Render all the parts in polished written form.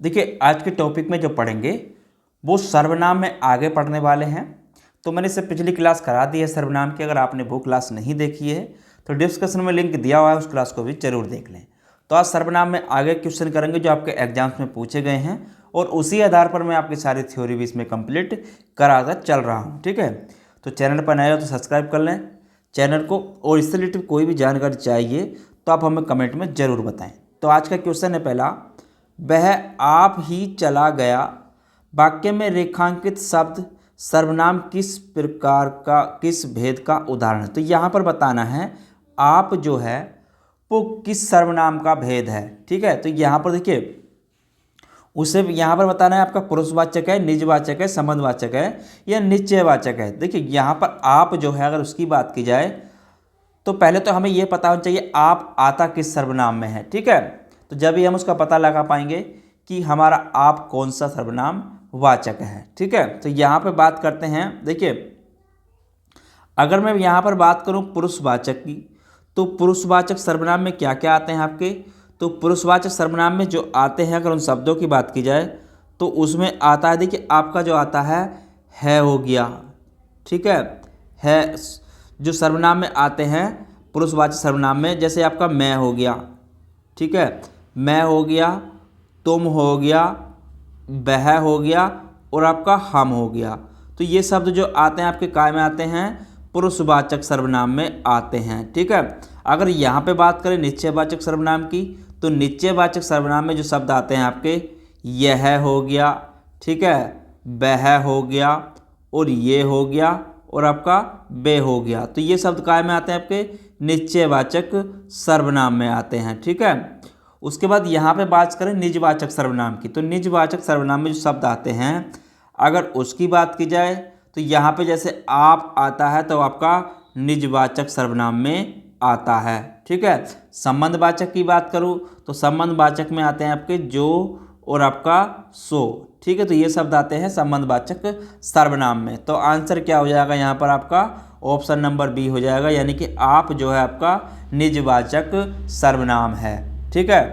देखिए आज के टॉपिक में जो पढ़ेंगे वो सर्वनाम में आगे पढ़ने वाले हैं। तो मैंने इससे पिछली क्लास करा दी है सर्वनाम की। अगर आपने वो क्लास नहीं देखी है तो डिस्क्रिप्शन में लिंक दिया हुआ है, उस क्लास को भी जरूर देख लें। तो आज सर्वनाम में आगे क्वेश्चन करेंगे जो आपके एग्जाम्स में पूछे गए हैं और उसी आधार पर मैं आपकी सारी थ्योरी भी इसमें कंप्लीट कराता चल रहा हूँ। ठीक है, तो चैनल पर नए हो तो सब्सक्राइब कर लें चैनल को, और इससे रिलेटेड कोई भी जानकारी चाहिए तो आप हमें कमेंट में ज़रूर बताएं। तो आज का क्वेश्चन है पहला, वह आप ही चला गया। वाक्य में रेखांकित शब्द सर्वनाम किस प्रकार का, किस भेद का उदाहरण है। तो यहाँ पर बताना है आप जो है वो किस सर्वनाम का भेद है। ठीक है, तो यहाँ पर देखिए उसे यहाँ पर बताना है आपका पुरुषवाचक है, निजवाचक है, संबंधवाचक है या निश्चयवाचक है। देखिए यहाँ पर आप जो है अगर उसकी बात की जाए तो पहले तो हमें यह पता होना चाहिए आप आता किस सर्वनाम में है। ठीक है, तो जब ही हम उसका पता लगा पाएंगे कि हमारा आप कौन सा सर्वनाम वाचक है। ठीक है, तो यहाँ पे बात करते हैं। देखिए अगर मैं यहाँ पर बात करूँ पुरुषवाचक की, तो पुरुषवाचक सर्वनाम में क्या क्या आते हैं आपके। तो पुरुषवाचक सर्वनाम में जो आते हैं अगर उन शब्दों की बात की जाए तो उसमें आता है, देखिए आपका जो आता है हो गया। ठीक है जो सर्वनाम में आते हैं पुरुषवाचक सर्वनाम में, जैसे आपका मैं हो गया। ठीक है, मैं हो गया, तुम हो गया, वह हो गया और आपका हम हो गया। तो ये शब्द जो आते हैं आपके काय में आते हैं, पुरुषवाचक सर्वनाम में आते हैं। ठीक है, अगर यहाँ पे बात करें निश्चयवाचक सर्वनाम की, तो निश्चयवाचक सर्वनाम में जो शब्द आते हैं आपके, यह हो गया, ठीक है, वह हो गया और ये हो गया और आपका बे हो गया। तो ये शब्द काय में आते हैं आपके निश्चयवाचक सर्वनाम में आते हैं। ठीक है, उसके बाद यहाँ पे बात करें निजवाचक सर्वनाम की, तो निजवाचक सर्वनाम में जो शब्द आते हैं अगर उसकी बात की जाए तो यहाँ पे जैसे आप आता है तो आपका निजवाचक सर्वनाम में आता है। ठीक है, संबंधवाचक की बात करूँ तो संबंधवाचक में आते हैं आपके जो और आपका सो। ठीक है, तो ये शब्द आते हैं संबंधवाचक सर्वनाम में। तो आंसर क्या हो जाएगा यहाँ पर आपका ऑप्शन नंबर बी हो जाएगा, यानी कि आप जो है आपका निजवाचक सर्वनाम है। ठीक है,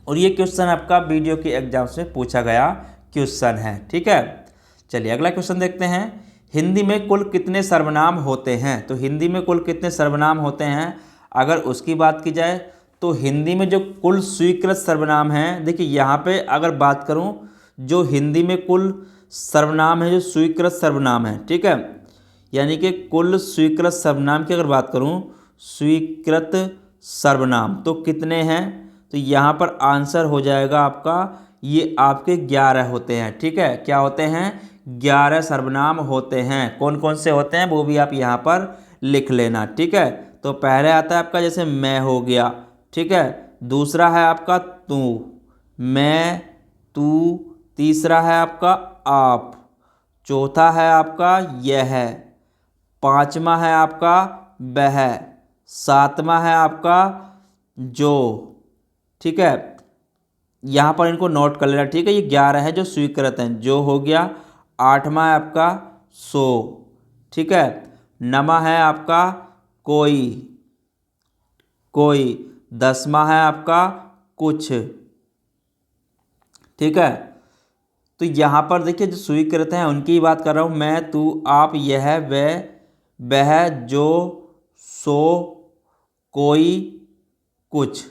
और ये क्वेश्चन आपका वीडियो के एग्जाम्स में पूछा गया क्वेश्चन है। ठीक है, चलिए अगला क्वेश्चन देखते हैं। हिंदी में कुल कितने सर्वनाम होते हैं। तो हिंदी में कुल कितने सर्वनाम होते हैं अगर उसकी बात की जाए तो हिंदी में जो कुल स्वीकृत सर्वनाम हैं, देखिए यहाँ पे अगर बात करूँ जो हिंदी में कुल सर्वनाम है जो स्वीकृत सर्वनाम है, ठीक है, यानी कि कुल स्वीकृत सर्वनाम की अगर बात करूँ, स्वीकृत सर्वनाम तो कितने हैं। तो यहाँ पर आंसर हो जाएगा आपका, ये आपके 11 होते हैं। ठीक है, क्या होते हैं, 11 सर्वनाम होते हैं। कौन कौन से होते हैं वो भी आप यहाँ पर लिख लेना। ठीक है, तो पहले आता है आपका जैसे मैं हो गया। ठीक है, दूसरा है आपका तू, मैं, तू, तीसरा है आपका आप, चौथा है आपका यह, पांचवा है आपका वह, सातवां है आपका जो। ठीक है, यहाँ पर इनको नोट कर लेना। ठीक है, ये 11 है जो स्वीकृत हैं, जो हो गया। आठवां है आपका सो। ठीक है, नवा है आपका कोई, कोई, 10वां है आपका कुछ। ठीक है, तो यहाँ पर देखिए जो स्वीकृत हैं उनकी बात कर रहा हूँ मैं, तू, आप, यह, वह, जो, सो, कोई, कुछ,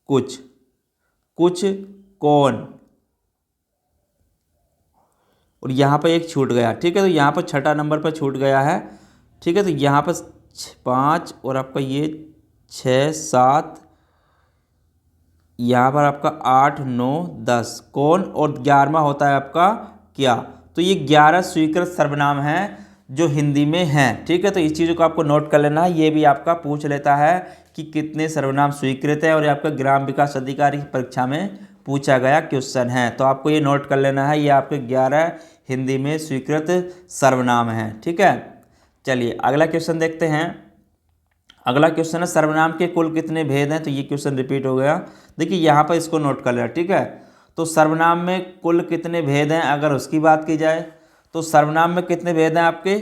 कुछ, कुछ, कौन, और यहाँ पर एक छूट गया। ठीक है, तो यहाँ पर छठा नंबर पर छूट गया है। ठीक है, तो यहाँ पर 5 और आपका ये 6, 7, यहाँ पर आपका 8, 9, 10 कौन, और 11वां होता है आपका क्या। तो ये 11 स्वीकृत सर्वनाम हैं जो हिंदी में हैं। ठीक है, तो इस चीज़ों को आपको नोट कर लेना है। ये भी आपका पूछ लेता है कि कितने सर्वनाम स्वीकृत है, और ये आपका ग्राम विकास अधिकारी की परीक्षा में पूछा गया क्वेश्चन है। तो आपको ये नोट कर लेना है, ये आपके 11 हिंदी में स्वीकृत सर्वनाम हैं। ठीक है, चलिए अगला क्वेश्चन देखते हैं। अगला क्वेश्चन है सर्वनाम के कुल कितने भेद हैं। तो ये क्वेश्चन रिपीट हो गया। देखिए यहाँ पर इसको नोट कर लेना। ठीक है, तो सर्वनाम में कुल कितने भेद हैं अगर उसकी बात की जाए तो सर्वनाम में कितने भेद हैं आपके,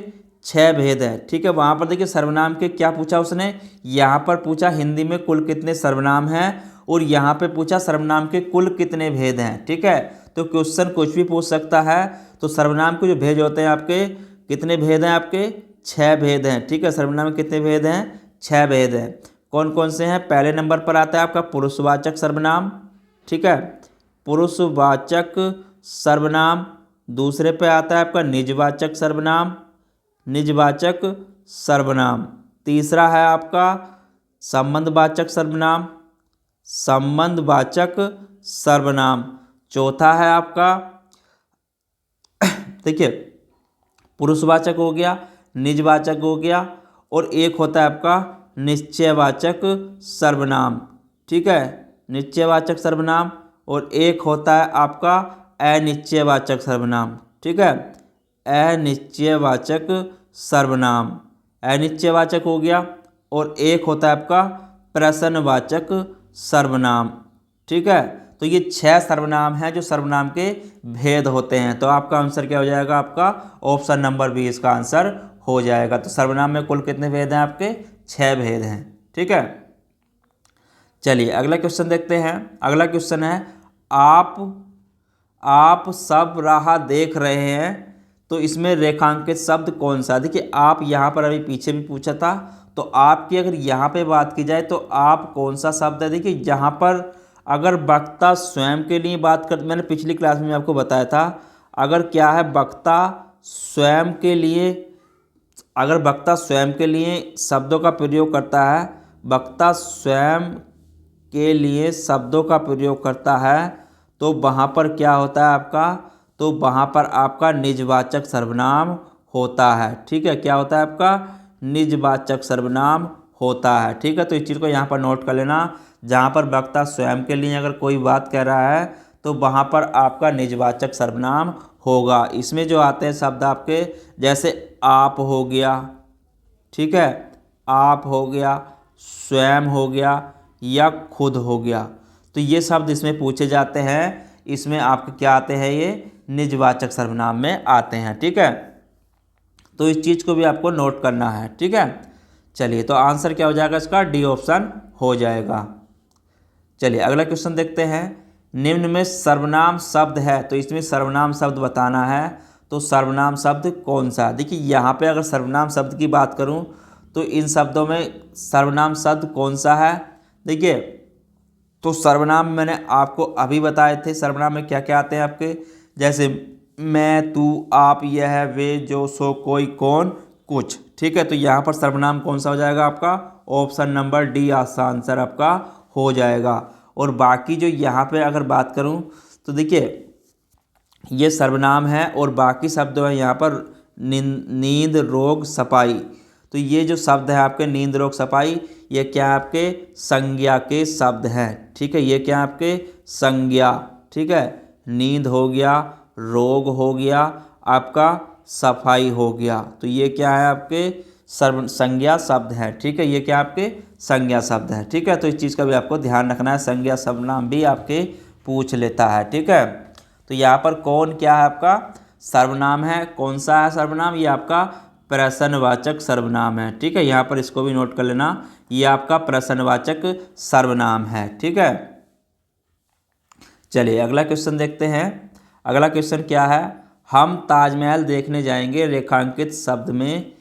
6 भेद हैं। ठीक है, वहाँ पर देखिए सर्वनाम के क्या पूछा उसने, यहाँ पर पूछा हिंदी में कुल कितने सर्वनाम हैं, और यहाँ पे पूछा सर्वनाम के कुल कितने भेद हैं। ठीक है, तो क्वेश्चन कुछ भी पूछ सकता है। तो सर्वनाम के जो भेद होते हैं आपके, कितने भेद हैं आपके, 6 भेद हैं। ठीक है, सर्वनाम में कितने भेद हैं, 6 भेद हैं। कौन कौन से हैं, पहले नंबर पर आता है आपका पुरुषवाचक सर्वनाम। ठीक है, पुरुषवाचक सर्वनाम। दूसरे पे आता है आपका निजवाचक सर्वनाम, निजवाचक सर्वनाम। तीसरा है आपका संबंधवाचक सर्वनाम, संबंधवाचक सर्वनाम। चौथा है आपका देखिए पुरुषवाचक हो गया, निजवाचक हो गया, और एक होता है आपका निश्चयवाचक सर्वनाम। ठीक है, निश्चयवाचक सर्वनाम, और एक होता है आपका अनिश्चयवाचक सर्वनाम। ठीक है, अनिश्चयवाचक सर्वनाम, अनिश्चयवाचक हो गया, और एक होता है आपका प्रश्नवाचक सर्वनाम। ठीक है, तो ये 6 सर्वनाम हैं जो सर्वनाम के भेद होते हैं। तो आपका आंसर क्या हो जाएगा, आपका ऑप्शन नंबर बी इसका आंसर हो जाएगा। तो सर्वनाम में कुल कितने भेद हैं आपके, 6 भेद हैं। ठीक है, चलिए अगला क्वेश्चन देखते हैं। अगला क्वेश्चन है आप सब राह देख रहे हैं, तो इसमें रेखांकित शब्द कौन सा। देखिए आप यहाँ पर अभी पीछे भी पूछा था, तो आपकी अगर यहाँ पे बात की जाए तो आप कौन सा शब्द है। देखिए यहाँ पर अगर वक्ता स्वयं के लिए बात कर, मैंने पिछली क्लास में आपको बताया था, अगर क्या है वक्ता स्वयं के लिए, अगर वक्ता स्वयं के लिए शब्दों का प्रयोग करता है, वक्ता स्वयं के लिए शब्दों का प्रयोग करता है, तो वहाँ पर क्या होता है आपका, तो वहाँ पर आपका निजवाचक सर्वनाम होता है। ठीक है, क्या होता है आपका, निजवाचक सर्वनाम होता है। ठीक है, तो इस चीज़ को यहाँ पर नोट कर लेना। जहाँ पर वक्ता स्वयं के लिए अगर कोई बात कह रहा है तो वहाँ पर आपका निजवाचक सर्वनाम होगा। इसमें जो आते हैं शब्द आपके, जैसे आप हो गया, ठीक है, आप हो गया, स्वयं हो गया, या खुद हो गया, तो ये शब्द इसमें पूछे जाते हैं। इसमें आपके क्या आते हैं, ये निजवाचक सर्वनाम में आते हैं। ठीक है, तो इस चीज़ को भी आपको नोट करना है। ठीक है, चलिए तो आंसर क्या हो जाएगा इसका, डी ऑप्शन हो जाएगा। चलिए अगला क्वेश्चन देखते हैं। निम्न में सर्वनाम शब्द है, तो इसमें सर्वनाम शब्द बताना है। तो सर्वनाम शब्द कौन सा। देखिए यहाँ पे अगर सर्वनाम शब्द की बात करूँ तो इन शब्दों में सर्वनाम शब्द कौन सा है। देखिए तो सर्वनाम मैंने आपको अभी बताए थे, सर्वनाम में क्या क्या आते हैं आपके, जैसे मैं, तू, आप, यह, वे, जो, सो, कोई, कौन, कुछ। ठीक है, तो यहाँ पर सर्वनाम कौन सा हो जाएगा आपका, ऑप्शन नंबर डी आंसर आपका हो जाएगा। और बाकी जो यहाँ पे अगर बात करूँ तो देखिए ये सर्वनाम है, और बाकी शब्द हैं यहाँ पर नींद, रोग, सफाई। तो ये जो शब्द है आपके नींद, रोग, सफाई, ये क्या आपके संज्ञा के शब्द हैं। ठीक है, ये क्या आपके संज्ञा, ठीक है, नींद हो गया, रोग हो गया, आपका सफाई हो गया, तो ये क्या है आपके संज्ञा शब्द है। ठीक है, ये क्या आपके संज्ञा शब्द है। ठीक है, तो इस चीज़ का भी आपको ध्यान रखना है, संज्ञा सर्वनाम भी आपके पूछ लेता है। ठीक है, तो यहाँ पर कौन क्या है आपका सर्वनाम है, कौन सा है सर्वनाम, ये आपका प्रश्नवाचक सर्वनाम है। ठीक है, यहाँ पर इसको भी नोट कर लेना, ये आपका प्रश्नवाचक सर्वनाम है। ठीक है, चलिए अगला क्वेश्चन देखते हैं। अगला क्वेश्चन क्या है, हम ताजमहल देखने जाएंगे, रेखांकित शब्द में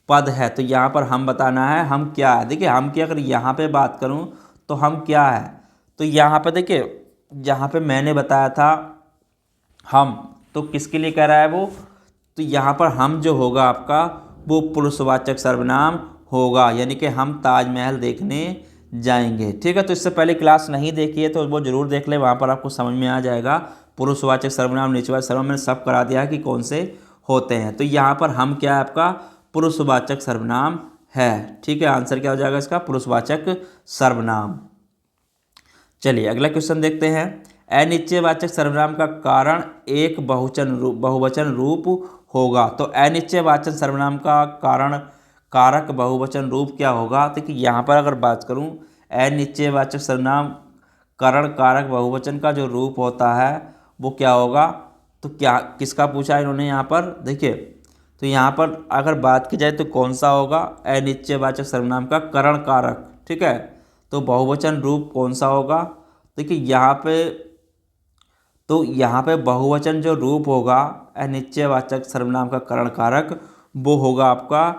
पद है। तो यहाँ पर हम बताना है हम क्या है। देखिए हम की अगर यहाँ पे बात करूँ तो हम क्या है, तो यहाँ पे देखिए जहाँ पे मैंने बताया था हम, तो किसके लिए कह रहा है वो, तो यहाँ पर हम जो होगा आपका वो पुरुषवाचक सर्वनाम होगा, यानी कि हम ताजमहल देखने जाएंगे। ठीक है, तो इससे पहले क्लास नहीं देखी है तो वो जरूर देख ले, वहाँ पर आपको समझ में आ जाएगा पुरुषवाचक सर्वनाम, निजवाचक सर्वनाम मैंने सब करा दिया है कि कौन से होते हैं। तो यहाँ पर हम क्या है आपका पुरुषवाचक सर्वनाम है। ठीक है, आंसर क्या हो जाएगा इसका, पुरुषवाचक सर्वनाम। चलिए अगला क्वेश्चन देखते हैं। अनिश्चयवाचक सर्वनाम का कारण एक बहुवचन रूप होगा। तो अनिश्चयवाचक सर्वनाम का कारण कारक बहुवचन रूप क्या होगा। देखिए यहाँ पर अगर बात करूँ अनिश्चयवाचक सर्वनाम करण कारक बहुवचन का जो रूप होता है वो क्या होगा, तो क्या किसका पूछा इन्होंने यहाँ पर। देखिए तो यहाँ पर अगर बात की जाए तो कौन सा होगा, अनिश्चयवाचक सर्वनाम का करण कारक। ठीक है, तो बहुवचन रूप कौन सा होगा, देखिए यहाँ पे बहुवचन जो रूप होगा अनिश्चयवाचक सर्वनाम का करण कारक वो होगा आपका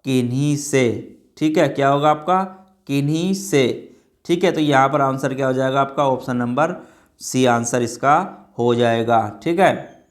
किन्हीं से। ठीक है, क्या होगा आपका? किन्हीं से। ठीक है, तो यहाँ पर आंसर क्या हो जाएगा आपका? ऑप्शन नंबर सी आंसर इसका हो जाएगा। ठीक है,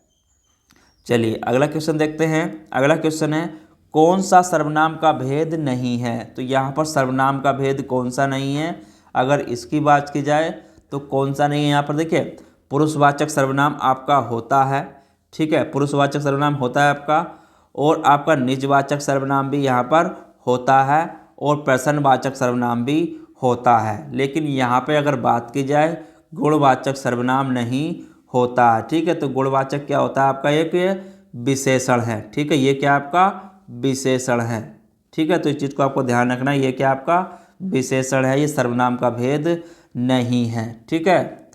चलिए अगला क्वेश्चन देखते हैं। अगला क्वेश्चन है कौन सा सर्वनाम का भेद नहीं है? तो यहाँ पर सर्वनाम का भेद कौन सा नहीं है अगर इसकी बात की जाए तो कौन सा नहीं है? यहाँ पर देखिए पुरुषवाचक सर्वनाम आपका होता है। ठीक है, पुरुषवाचक सर्वनाम होता है आपका, और आपका निजवाचक सर्वनाम भी यहाँ पर होता है, और प्रश्नवाचक सर्वनाम भी होता है। लेकिन यहाँ पे अगर बात की जाए गुणवाचक सर्वनाम नहीं होता है। ठीक है, तो गुणवाचक क्या होता है आपका? एक विशेषण है। ठीक है, ये क्या आपका? विशेषण है। ठीक है, तो इस चीज़ को आपको ध्यान रखना है, ये क्या आपका? विशेषण है, ये सर्वनाम का भेद नहीं है। ठीक है,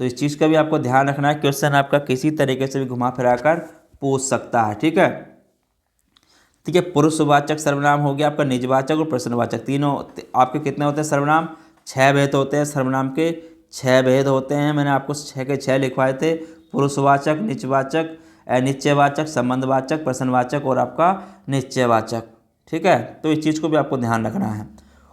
तो इस चीज़ का भी आपको ध्यान रखना है। क्वेश्चन आपका किसी तरीके से भी घुमा फिरा कर पूछ सकता है। ठीक है, ठीक है, पुरुषवाचक सर्वनाम हो गया आपका, निजवाचक और प्रश्नवाचक, तीनों आपके कितने होते हैं सर्वनाम? 6 भेद होते हैं सर्वनाम के, 6 भेद होते हैं। मैंने आपको 6 के 6 लिखवाए थे, पुरुषवाचक, निजवाचक, अनिश्चयवाचक, संबंधवाचक, प्रश्नवाचक और आपका निश्चयवाचक। ठीक है, तो इस चीज़ को भी आपको ध्यान रखना है।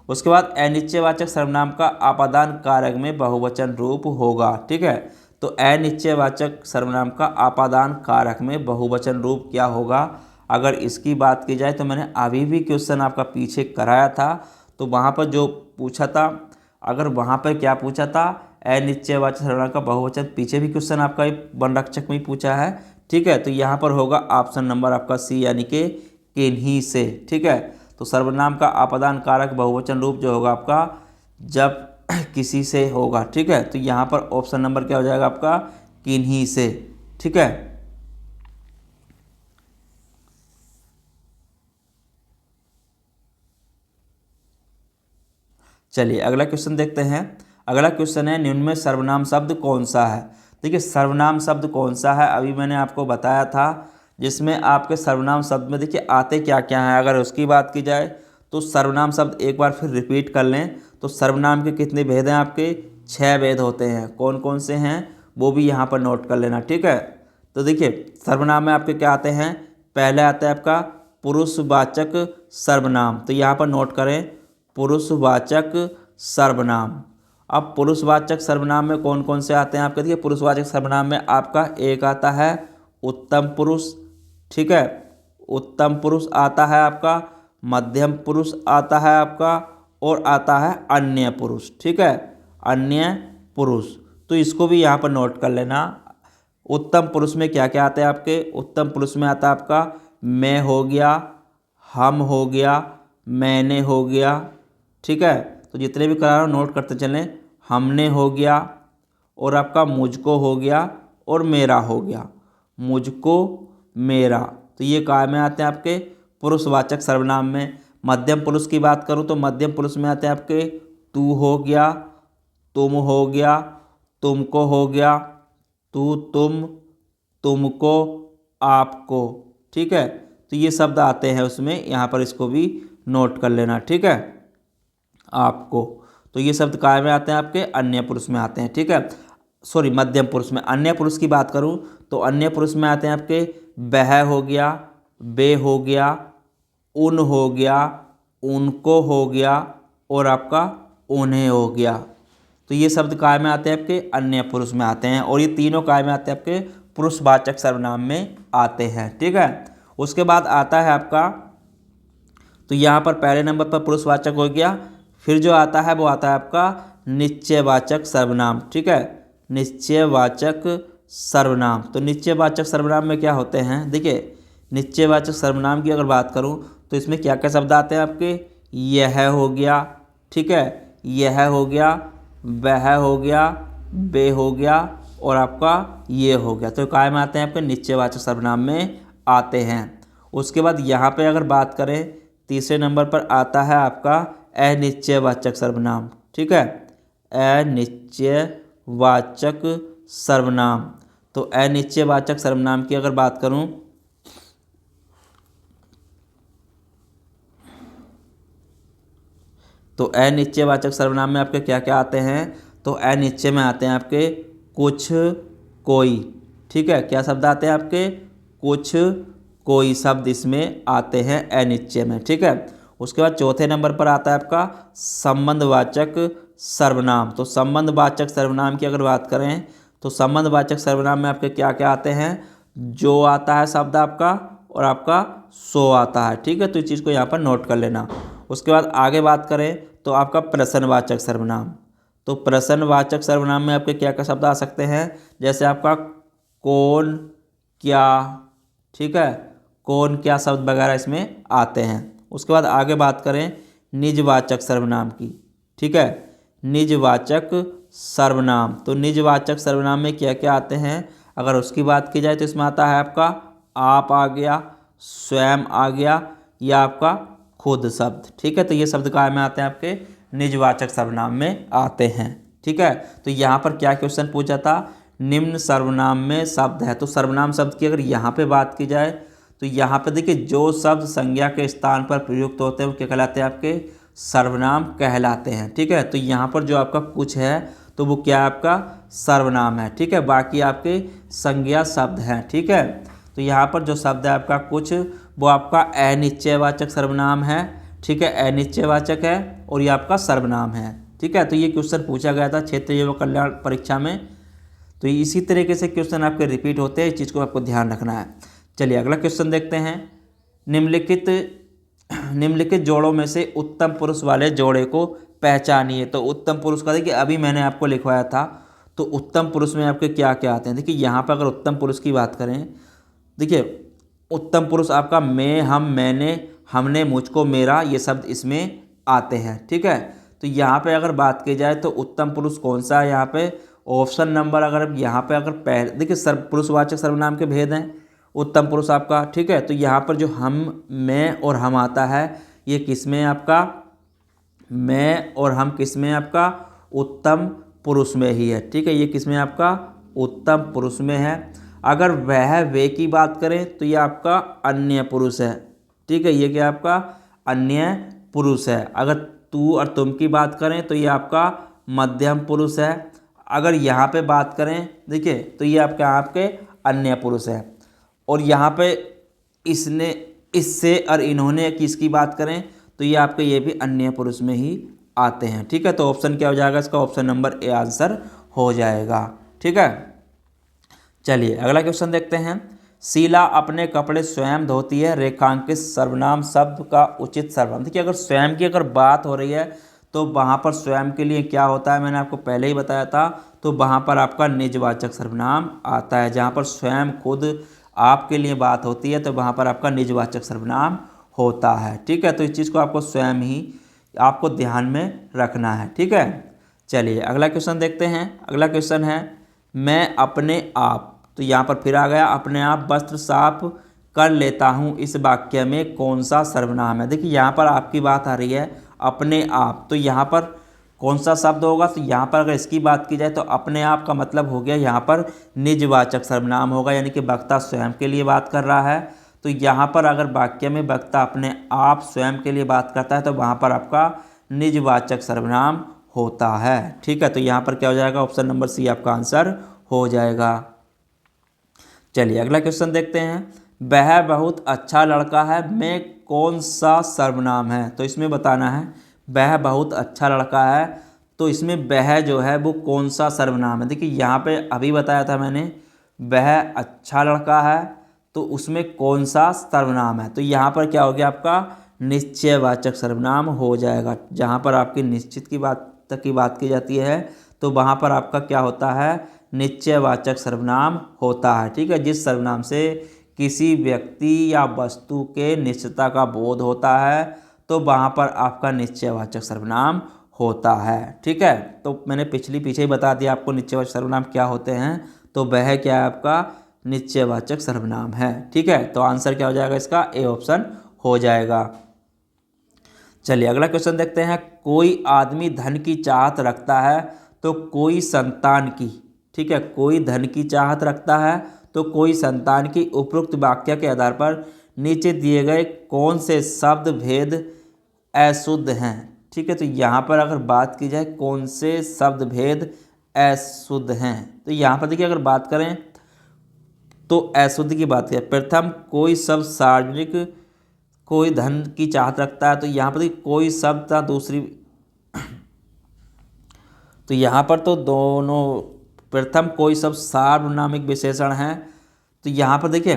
उसके बाद अनिश्चयवाचक सर्वनाम का आपादान कारक में बहुवचन रूप होगा। ठीक है, तो अनिश्चयवाचक सर्वनाम का आपादान कारक में बहुवचन रूप क्या होगा अगर इसकी बात की जाए? तो मैंने अभी भी क्वेश्चन आपका पीछे कराया था, तो वहाँ पर जो पूछा था, अगर वहाँ पर क्या पूछा था अनिश्चयवाचक सर्वनाम का बहुवचन, पीछे भी क्वेश्चन आपका वनरक्षक में ही पूछा है। ठीक है, तो यहाँ पर होगा ऑप्शन नंबर आपका सी, यानी कि किन्हीं से। ठीक है, तो सर्वनाम का आपादान कारक बहुवचन रूप जो होगा आपका जब किसी से होगा। ठीक है, तो यहाँ पर ऑप्शन नंबर क्या हो जाएगा आपका? किन्हीं से। ठीक है, चलिए अगला क्वेश्चन देखते हैं। अगला क्वेश्चन है निम्न में सर्वनाम शब्द कौन सा है? देखिए सर्वनाम शब्द कौन सा है अभी मैंने आपको बताया था, जिसमें आपके सर्वनाम शब्द में देखिए आते क्या क्या हैं। अगर उसकी बात की जाए तो सर्वनाम शब्द एक बार फिर रिपीट कर लें तो सर्वनाम के कितने भेद हैं आपके? 6 भेद होते हैं। कौन कौन से हैं वो भी यहाँ पर नोट कर लेना। ठीक है, तो देखिए सर्वनाम में आपके क्या आते हैं? पहले आता है आपका पुरुषवाचक सर्वनाम, तो यहाँ पर नोट करें पुरुषवाचक सर्वनाम। अब पुरुषवाचक सर्वनाम में कौन कौन से आते हैं आपके? देखिए पुरुषवाचक सर्वनाम में आपका एक आता है उत्तम पुरुष। ठीक है, उत्तम पुरुष आता है आपका, मध्यम पुरुष आता है आपका, और आता है अन्य पुरुष। ठीक है, अन्य पुरुष, तो इसको भी यहाँ पर नोट कर लेना। उत्तम पुरुष में क्या क्या आता है आपके? उत्तम पुरुष में आता है आपका मैं हो गया, हम हो गया, मैंने हो गया। ठीक है, तो जितने भी करा रहा हूँ नोट करते चलें। हमने हो गया, और आपका मुझको हो गया, और मेरा हो गया। मुझको, मेरा, तो ये काय में आते हैं आपके? पुरुषवाचक सर्वनाम में। मध्यम पुरुष की बात करूँ तो मध्यम पुरुष में आते हैं आपके तू हो गया, तुम हो गया, तुमको हो गया, तू, तुम, तुमको, आपको। ठीक है, तो ये शब्द आते हैं उसमें, यहाँ पर इसको भी नोट कर लेना। ठीक है, आपको, तो ये शब्द काय में आते हैं आपके? अन्य पुरुष में आते हैं। ठीक है, सॉरी मध्यम पुरुष में। अन्य पुरुष की बात करूँ तो अन्य पुरुष में आते हैं आपके वह हो गया, बे हो गया, उन हो गया, उनको हो गया, और आपका उन्हें हो गया। तो ये शब्द काय में आते हैं आपके? अन्य पुरुष में आते हैं, और ये तीनों काय में आते हैं आपके? पुरुषवाचक सर्वनाम में आते हैं। ठीक है, उसके बाद आता है आपका, तो यहाँ पर पहले नंबर पर पुरुषवाचक हो गया, फिर जो आता है वो आता है आपका निश्चयवाचक सर्वनाम। ठीक है, निश्चयवाचक सर्वनाम। तो निश्चयवाचक सर्वनाम में क्या होते हैं? देखिए निश्चयवाचक सर्वनाम की अगर बात करूं तो इसमें क्या क्या शब्द आते हैं आपके? यह हो गया, ठीक है, यह हो गया, वह हो गया, बे हो गया, और आपका ये हो गया। तो काय में आते हैं आपके? निश्चयवाचक सर्वनाम में आते हैं। उसके बाद यहाँ पे अगर बात करें तीसरे नंबर पर आता है आपका अनिश्चयवाचक सर्वनाम। ठीक है, अनिश्चयवाचक सर्वनाम। तो अनिश्चयवाचक सर्वनाम की अगर बात करूं तो अनिश्चयवाचक सर्वनाम में आपके क्या क्या आते हैं? तो अनिश्चय में आते हैं आपके कुछ, कोई। ठीक है, क्या शब्द आते हैं आपके? कुछ, कोई शब्द इसमें आते हैं अनिश्चय में। ठीक है, उसके बाद चौथे नंबर पर आता है आपका संबंधवाचक सर्वनाम। तो संबंधवाचक सर्वनाम की अगर बात करें तो संबंधवाचक सर्वनाम में आपके क्या क्या आते हैं? जो आता है शब्द आपका, और आपका सो आता है। ठीक है, तो इस चीज़ को यहाँ पर नोट कर लेना। उसके बाद आगे बात करें तो आपका प्रश्नवाचक सर्वनाम। तो प्रश्नवाचक सर्वनाम में आपके क्या क्या शब्द आ सकते हैं? जैसे आपका कौन, क्या। ठीक है, कौन, क्या शब्द वगैरह इसमें आते हैं। उसके बाद आगे बात करें निजवाचक सर्वनाम की। ठीक है, निजवाचक सर्वनाम। तो निजवाचक सर्वनाम में क्या क्या आते हैं? अगर उसकी बात की जाए तो इसमें आता है आपका आप आ गया, स्वयं आ गया, या आपका खुद शब्द। ठीक है, तो ये शब्द काय में आते हैं? आपके निजवाचक सर्वनाम में आते हैं। ठीक है, तो यहाँ पर क्या क्वेश्चन पूछा था? निम्न सर्वनाम में शब्द है। तो सर्वनाम शब्द की अगर यहाँ पे बात की जाए तो यहाँ पे देखिए जो शब्द संज्ञा के स्थान पर प्रयुक्त होते हैं वो क्या कहलाते हैं? आपके सर्वनाम कहलाते हैं। ठीक है, तो यहाँ पर जो आपका कुछ है तो वो क्या है? आपका सर्वनाम है। ठीक है, बाकी आपके संज्ञा शब्द हैं। ठीक है, तो यहाँ पर जो शब्द है आपका कुछ, वो आपका अनिश्चयवाचक सर्वनाम है। ठीक है, अनिश्चयवाचक है और ये आपका सर्वनाम है। ठीक है, तो ये क्वेश्चन पूछा गया था क्षेत्रीय युवा कल्याण परीक्षा में। तो इसी तरीके से क्वेश्चन आपके रिपीट होते हैं, इस चीज़ को आपको ध्यान रखना है। चलिए अगला क्वेश्चन देखते हैं। निम्नलिखित जोड़ों में से उत्तम पुरुष वाले जोड़े को पहचानिए। तो उत्तम पुरुष का देखिए अभी मैंने आपको लिखवाया था, तो उत्तम पुरुष में आपके क्या क्या आते हैं? देखिए यहाँ पर अगर उत्तम पुरुष की बात करें, देखिए उत्तम पुरुष आपका मैं, हम, मैंने, हमने, मुझको, मेरा, ये शब्द इसमें आते हैं। ठीक है, तो यहाँ पे अगर बात की जाए तो उत्तम पुरुष कौन सा है? यहाँ पे ऑप्शन नंबर अगर यहाँ पे अगर पहले देखिए पुरुषवाचक सर्वनाम के भेद हैं उत्तम पुरुष आपका। ठीक है, तो यहाँ पर जो हम, मैं और हम आता है, ये किस में आपका? मैं और हम किस में आपका? उत्तम पुरुष में ही है। ठीक है, ये किस में आपका? उत्तम पुरुष में है। अगर वह, वे की बात करें तो ये आपका अन्य पुरुष है। ठीक है, ये क्या आपका? अन्य पुरुष है। अगर तू और तुम की बात करें तो ये आपका मध्यम पुरुष है। अगर यहाँ पे बात करें देखिए तो ये आपके अन्य पुरुष है। और यहाँ पे इसने, इससे और इन्होंने की इसकी बात करें तो ये आपके ये भी अन्य पुरुष में ही आते हैं। ठीक है, तो ऑप्शन क्या हो जाएगा इसका? ऑप्शन नंबर ए आंसर हो जाएगा। ठीक है, चलिए अगला क्वेश्चन देखते हैं। शीला अपने कपड़े स्वयं धोती है, रेखांकित सर्वनाम शब्द का उचित सर्वनाम। देखिए अगर स्वयं की अगर बात हो रही है तो वहाँ पर स्वयं के लिए क्या होता है? मैंने आपको पहले ही बताया था। तो वहाँ पर आपका निजवाचक सर्वनाम आता है। जहाँ पर स्वयं, खुद, आपके लिए बात होती है तो वहाँ पर आपका निजवाचक सर्वनाम होता है। ठीक है, तो इस चीज़ को आपको स्वयं ही आपको ध्यान में रखना है। ठीक है, चलिए अगला क्वेश्चन देखते हैं। अगला क्वेश्चन है मैं अपने आप। तो यहाँ पर फिर आ गया अपने आप वस्त्र साफ कर लेता हूँ, इस वाक्य में कौन सा सर्वनाम है? देखिए यहाँ पर आपकी बात आ रही है अपने आप, तो यहाँ पर कौन सा शब्द होगा? तो यहाँ पर अगर इसकी बात की जाए तो अपने आप का मतलब हो गया यहाँ पर निजवाचक सर्वनाम होगा, यानी कि वक्ता स्वयं के लिए बात कर रहा है। तो यहाँ पर अगर वाक्य में वक्ता अपने आप स्वयं के लिए बात करता है तो वहाँ पर आपका निजवाचक सर्वनाम होता है। ठीक है, तो यहाँ पर क्या हो जाएगा? ऑप्शन नंबर सी आपका आंसर हो जाएगा। चलिए अगला क्वेश्चन देखते हैं। वह बहुत अच्छा लड़का है में कौन सा सर्वनाम है? तो इसमें बताना है वह बहुत अच्छा लड़का है, तो इसमें वह जो है वो कौन सा सर्वनाम है? देखिए यहाँ पे अभी बताया था मैंने वह अच्छा लड़का है, तो उसमें कौन सा सर्वनाम है? तो यहाँ पर क्या हो गया? आपका निश्चयवाचक सर्वनाम हो जाएगा। जहाँ पर आपकी निश्चित की बात की जाती है तो वहाँ पर आपका क्या होता है? निश्चयवाचक सर्वनाम होता है। ठीक है, जिस सर्वनाम से किसी व्यक्ति या वस्तु के निश्चितता का बोध होता है तो वहाँ पर आपका निश्चयवाचक सर्वनाम होता है। ठीक है, तो मैंने पीछे ही बता दिया आपको निश्चयवाचक सर्वनाम क्या होते हैं। तो वह क्या है? आपका निश्चयवाचक सर्वनाम है। ठीक है, तो आंसर क्या हो जाएगा इसका? ए ऑप्शन हो जाएगा। चलिए अगला क्वेश्चन देखते हैं। कोई आदमी धन की चाहत रखता है तो कोई संतान की। ठीक है, कोई धन की चाहत रखता है तो कोई संतान की। उपरोक्त वाक्य के आधार पर नीचे दिए गए कौन से शब्द भेद अशुद्ध हैं? ठीक है। तो यहाँ पर अगर बात की जाए कौन से शब्द भेद अशुद्ध हैं, तो यहाँ पर देखिए अगर बात करें तो अशुद्ध की बात करें, प्रथम कोई शब्द सार्वजनिक कोई धन की चाहत रखता है, तो यहाँ पर देखिए कोई शब्द था दूसरी, तो यहाँ पर तो दोनों, प्रथम कोई शब्द सार्वनामिक विशेषण है, तो यहाँ पर देखिए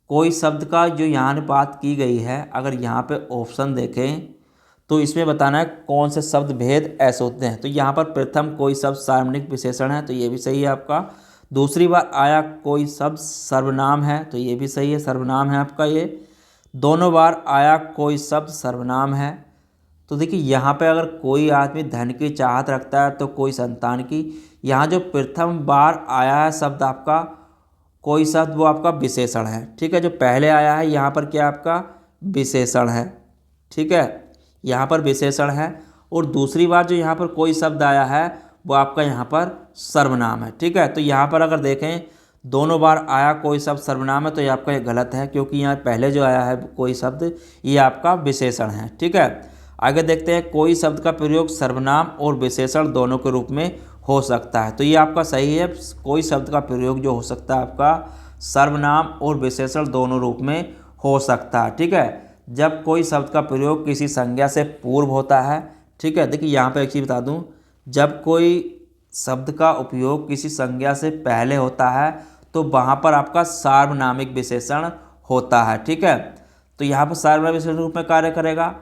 कोई शब्द का जो यहाँ बात की गई है, अगर यहाँ पे ऑप्शन देखें तो इसमें बताना है कौन से शब्द भेद अशुद्ध हैं। तो यहाँ पर प्रथम कोई शब्द सार्वनामिक विशेषण है, तो ये भी सही है आपका। दूसरी बार आया कोई शब्द सर्वनाम है, तो ये भी सही है, सर्वनाम है आपका ये। दोनों बार आया कोई शब्द सर्वनाम है, तो देखिए यहाँ पे अगर कोई आदमी धन की चाहत रखता है तो कोई संतान की, यहाँ जो प्रथम बार आया है शब्द आपका कोई शब्द वो आपका विशेषण है, ठीक है। जो पहले आया है यहाँ पर क्या आपका विशेषण है, ठीक है, यहाँ पर विशेषण है। और दूसरी बार जो यहाँ पर कोई शब्द आया है वो आपका यहाँ पर सर्वनाम है, ठीक है। तो यहाँ पर अगर देखें दोनों बार आया कोई शब्द सर्वनाम है, तो ये आपका ये गलत है, क्योंकि यहाँ पहले जो आया है कोई शब्द ये आपका विशेषण है, ठीक है। आगे देखते हैं कोई शब्द का प्रयोग सर्वनाम और विशेषण दोनों के रूप में हो सकता है, तो ये आपका सही है। कोई शब्द का प्रयोग जो हो सकता है आपका सर्वनाम और विशेषण दोनों रूप में हो सकता है, ठीक है। जब कोई शब्द का प्रयोग किसी संज्ञा से पूर्व होता है, ठीक है, देखिए यहाँ पे एक चीज़ बता दूँ, जब कोई शब्द का उपयोग किसी संज्ञा से पहले होता है तो वहाँ पर आपका सार्वनामिक विशेषण होता है, ठीक है। तो यहाँ पर सार्वनामिक विशेषण रूप में कार्य करेगा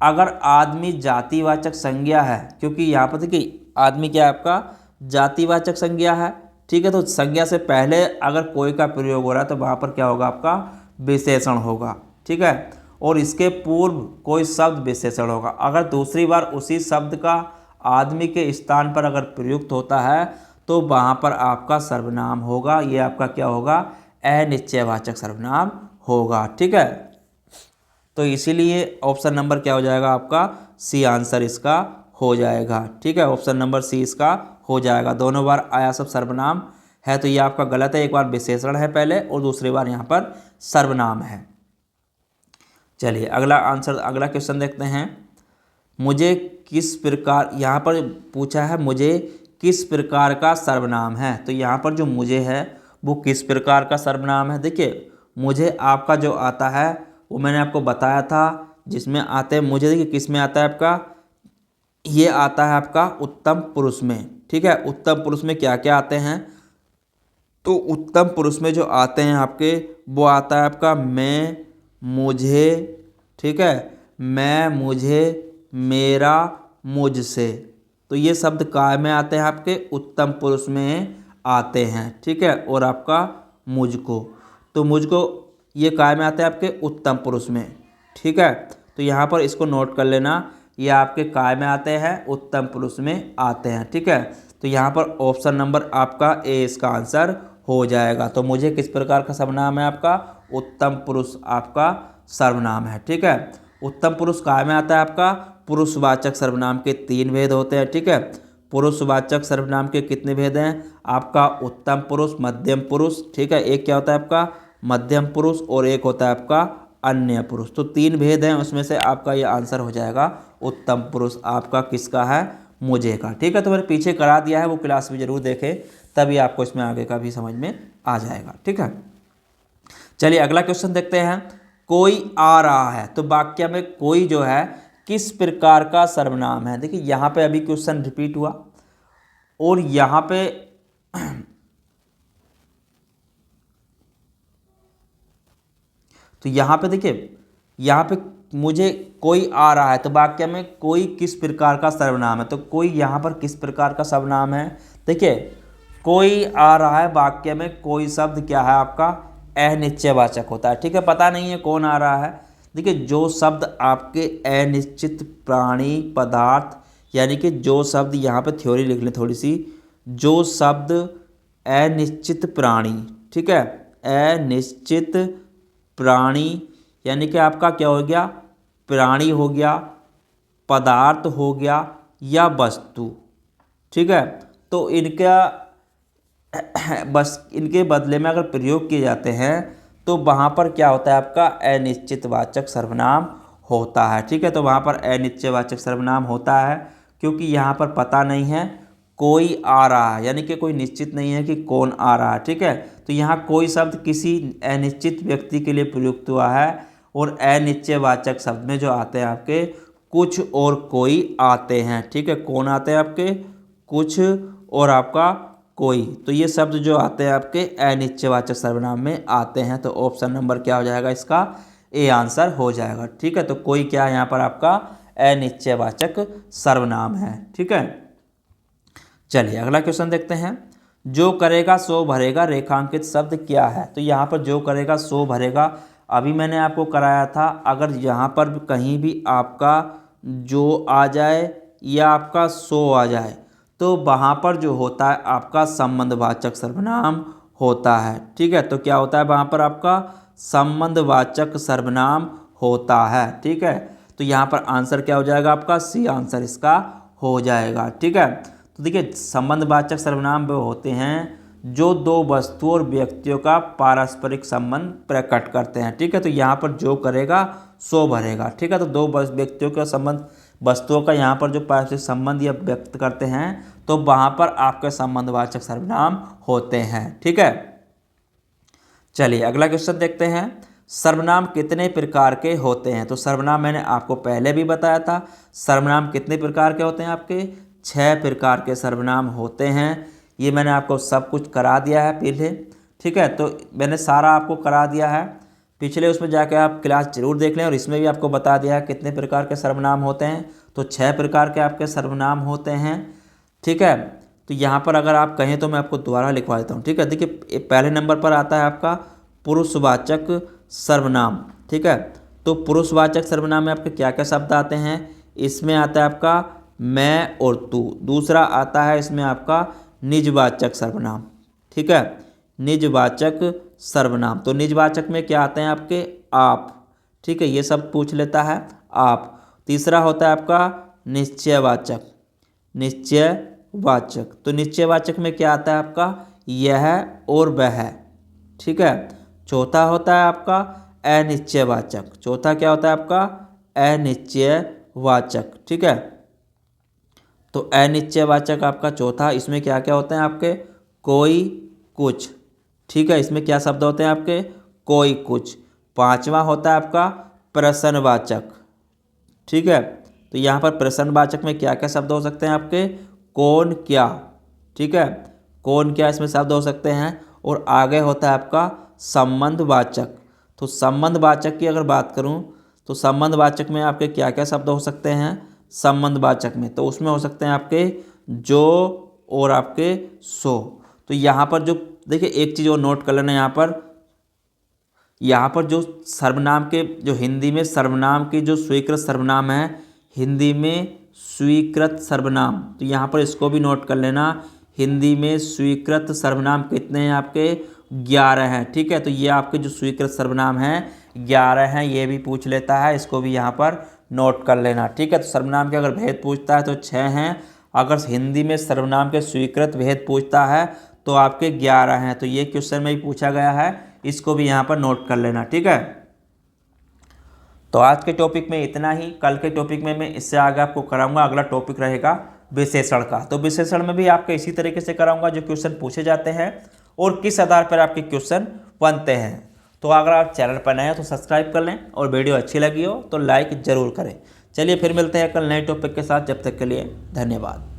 अगर आदमी जातिवाचक संज्ञा है, क्योंकि यहाँ पर देखिए आदमी क्या है आपका जातिवाचक संज्ञा है, ठीक है। तो संज्ञा से पहले अगर कोई का प्रयोग हो रहा है तो वहाँ पर क्या होगा आपका विशेषण होगा, ठीक है। और इसके पूर्व कोई शब्द विशेषण होगा। अगर दूसरी बार उसी शब्द का आदमी के स्थान पर अगर प्रयुक्त होता है तो वहाँ पर आपका सर्वनाम होगा, ये आपका क्या होगा अनिश्चयवाचक सर्वनाम होगा, ठीक है। तो इसीलिए ऑप्शन नंबर क्या हो जाएगा आपका सी आंसर इसका हो जाएगा, ठीक है। ऑप्शन नंबर सी इसका हो जाएगा। दोनों बार आया सब सर्वनाम है, तो ये आपका गलत है। एक बार विशेषण है पहले और दूसरी बार यहाँ पर सर्वनाम है। चलिए अगला आंसर, अगला क्वेश्चन देखते हैं। मुझे किस प्रकार, यहाँ पर पूछा है मुझे किस प्रकार का सर्वनाम है, तो यहाँ पर जो मुझे है वो किस प्रकार का सर्वनाम है। देखिए मुझे आपका जो आता है वो मैंने आपको बताया था, जिसमें आते हैं मुझे, देखिए किस में आता है आपका, ये आता है आपका उत्तम पुरुष में, ठीक है। उत्तम पुरुष में क्या क्या आते हैं, तो उत्तम पुरुष में जो आते हैं आपके वो आता है आपका मैं, मुझे, ठीक है, मैं, मुझे, मेरा, मुझसे, तो ये शब्द काय में आते हैं आपके उत्तम पुरुष में आते हैं, ठीक है। और आपका मुझको, तो मुझको ये काय में आते हैं आपके उत्तम पुरुष में, ठीक है। तो यहाँ पर इसको नोट कर लेना, ये आपके काय में आते हैं उत्तम पुरुष में आते हैं, ठीक है। तो यहाँ पर ऑप्शन नंबर आपका ए इसका आंसर हो जाएगा। तो मुझे किस प्रकार का सर्वनाम है आपका उत्तम पुरुष आपका सर्वनाम है, ठीक है। उत्तम पुरुष काय में आता है आपका पुरुषवाचक सर्वनाम के 3 भेद होते हैं, ठीक है। पुरुषवाचक सर्वनाम के कितने भेद हैं आपका उत्तम पुरुष, मध्यम पुरुष, ठीक है। एक क्या होता है आपका मध्यम पुरुष और एक होता है आपका अन्य पुरुष, तो 3 भेद हैं, उसमें से आपका ये आंसर हो जाएगा उत्तम पुरुष आपका किसका है मुझे का, ठीक है। तो मैंने पीछे करा दिया है, वो क्लास भी जरूर देखें, तभी आपको इसमें आगे का भी समझ में आ जाएगा, ठीक है। चलिए अगला क्वेश्चन देखते हैं। कोई आ रहा है, तो वाक्य में कोई जो है किस प्रकार का सर्वनाम है। देखिए यहाँ पे अभी क्वेश्चन रिपीट हुआ और यहाँ पे तो यहाँ पे देखिए यहाँ पे मुझे कोई आ रहा है, तो वाक्य में कोई किस प्रकार का सर्वनाम है, तो कोई यहाँ पर किस प्रकार का सर्वनाम है। देखिए कोई आ रहा है, वाक्य में कोई शब्द क्या है आपका अनिश्चयवाचक होता है, ठीक है। पता नहीं है कौन आ रहा है। देखिए जो शब्द आपके अनिश्चित प्राणी पदार्थ, यानी कि जो शब्द यहाँ पे थ्योरी लिख लें थोड़ी सी, जो शब्द अनिश्चित प्राणी, ठीक है, अनिश्चित प्राणी यानी कि आपका क्या हो गया प्राणी हो गया, पदार्थ हो गया या वस्तु, ठीक है। तो इनका बस इनके बदले में अगर प्रयोग किए जाते हैं तो वहाँ पर क्या होता है आपका अनिश्चितवाचक सर्वनाम होता है। ठीक है, तो वहाँ पर अनिश्चयवाचक सर्वनाम होता है क्योंकि यहाँ पर पता नहीं है कोई आ रहा है, यानी कि कोई निश्चित नहीं है कि कौन आ रहा है। ठीक है, तो यहाँ कोई शब्द किसी अनिश्चित व्यक्ति के लिए प्रयुक्त हुआ है और अनिश्चयवाचक शब्द में जो आते हैं आपके कुछ और कोई आते हैं। ठीक है, कौन आते हैं आपके कुछ और आपका कोई, तो ये शब्द जो आते हैं आपके अनिश्चयवाचक सर्वनाम में आते हैं। तो ऑप्शन नंबर क्या हो जाएगा इसका, ए आंसर हो जाएगा। ठीक है, तो कोई क्या है यहाँ पर आपका अनिश्चयवाचक सर्वनाम है। ठीक है, चलिए अगला क्वेश्चन देखते हैं। जो करेगा सो भरेगा रेखांकित शब्द क्या है। तो यहाँ पर जो करेगा सो भरेगा अभी मैंने आपको कराया था। अगर यहाँ पर कहीं भी आपका जो आ जाए या आपका सो आ जाए तो वहाँ पर जो होता है आपका संबंधवाचक सर्वनाम होता है। ठीक है, तो क्या होता है वहाँ पर आपका संबंधवाचक सर्वनाम होता है। ठीक है, तो यहाँ पर आंसर क्या हो जाएगा आपका, सी आंसर इसका हो जाएगा। ठीक है, तो देखिए संबंधवाचक सर्वनाम वो होते हैं जो दो वस्तुओं और व्यक्तियों का पारस्परिक संबंध प्रकट करते हैं। ठीक है, तो यहाँ पर जो करेगा सो भरेगा। ठीक है, तो दो व्यक्तियों का संबंध, वस्तुओं का यहाँ पर जो पारस्परिक संबंध या व्यक्त करते हैं तो वहाँ पर आपके संबंधवाचक सर्वनाम होते हैं। ठीक है, चलिए अगला क्वेश्चन देखते हैं। सर्वनाम कितने प्रकार के होते हैं। तो सर्वनाम मैंने आपको पहले भी बताया था। सर्वनाम कितने प्रकार के होते हैं आपके 6 प्रकार के सर्वनाम होते हैं। ये मैंने आपको सब कुछ करा दिया है पहले। ठीक है, तो मैंने सारा आपको करा दिया है पिछले, उसमें जाके आप क्लास जरूर देख लें। और इसमें भी आपको बता दिया है कितने प्रकार के सर्वनाम होते हैं। तो 6 प्रकार के आपके सर्वनाम होते हैं। ठीक है, तो यहाँ पर अगर आप कहें तो मैं आपको दोबारा लिखवा देता हूँ। ठीक है, देखिए पहले नंबर पर आता है आपका पुरुषवाचक सर्वनाम। ठीक है, तो पुरुषवाचक सर्वनाम में आपके क्या क्या शब्द आते हैं। इसमें आता है आपका मैं और तू। दूसरा आता है इसमें आपका निजवाचक सर्वनाम। ठीक है, निजवाचक सर्वनाम, तो निजवाचक में क्या आते हैं आपके आप। ठीक है, ये सब पूछ लेता है आप। तीसरा होता है आपका निश्चयवाचक। निश्चयवाचक, तो निश्चयवाचक में क्या आता है आपका यह और वह। ठीक है, चौथा होता है आपका अनिश्चयवाचक। चौथा क्या होता है आपका अनिश्चयवाचक। ठीक है, तो अनिश्चयवाचक आपका चौथा, इसमें क्या क्या होते हैं आपके कोई कुछ। ठीक है, इसमें क्या शब्द होते हैं आपके कोई कुछ। पांचवा होता है आपका प्रश्नवाचक। ठीक है, तो यहाँ पर प्रश्नवाचक में क्या क्या शब्द हो सकते हैं आपके कौन क्या। ठीक है, कौन क्या इसमें शब्द हो सकते हैं। और आगे होता है आपका संबंधवाचक। तो संबंधवाचक की अगर बात करूँ तो संबंधवाचक में आपके क्या क्या शब्द हो सकते हैं संबंधवाचक में, तो उसमें हो सकते हैं आपके जो और आपके सो। तो यहाँ पर जो देखिए एक चीज़ और नोट कर लेना, यहाँ पर जो सर्वनाम के जो हिंदी में सर्वनाम की जो स्वीकृत सर्वनाम है, हिंदी में स्वीकृत सर्वनाम, तो यहाँ पर इसको भी नोट कर लेना। हिंदी में स्वीकृत सर्वनाम कितने हैं आपके 11 हैं। ठीक है, तो ये आपके जो स्वीकृत सर्वनाम हैं 11 हैं, ये भी पूछ लेता है, इसको भी यहाँ पर नोट कर लेना। ठीक है, तो सर्वनाम के अगर भेद पूछता है तो 6 हैं। अगर हिंदी में सर्वनाम के स्वीकृत भेद पूछता है तो आपके 11 हैं। तो ये क्वेश्चन में ही पूछा गया है, इसको भी यहाँ पर नोट कर लेना। ठीक है, तो आज के टॉपिक में इतना ही। कल के टॉपिक में मैं इससे आगे आपको कराऊंगा। अगला टॉपिक रहेगा विशेषण का। तो विशेषण में भी आपके इसी तरीके से कराऊंगा जो क्वेश्चन पूछे जाते हैं और किस आधार पर आपके क्वेश्चन बनते हैं। तो अगर आप चैनल पर नए हो तो सब्सक्राइब कर लें और वीडियो अच्छी लगी हो तो लाइक ज़रूर करें। चलिए फिर मिलते हैं कल नए टॉपिक के साथ। जब तक के लिए धन्यवाद।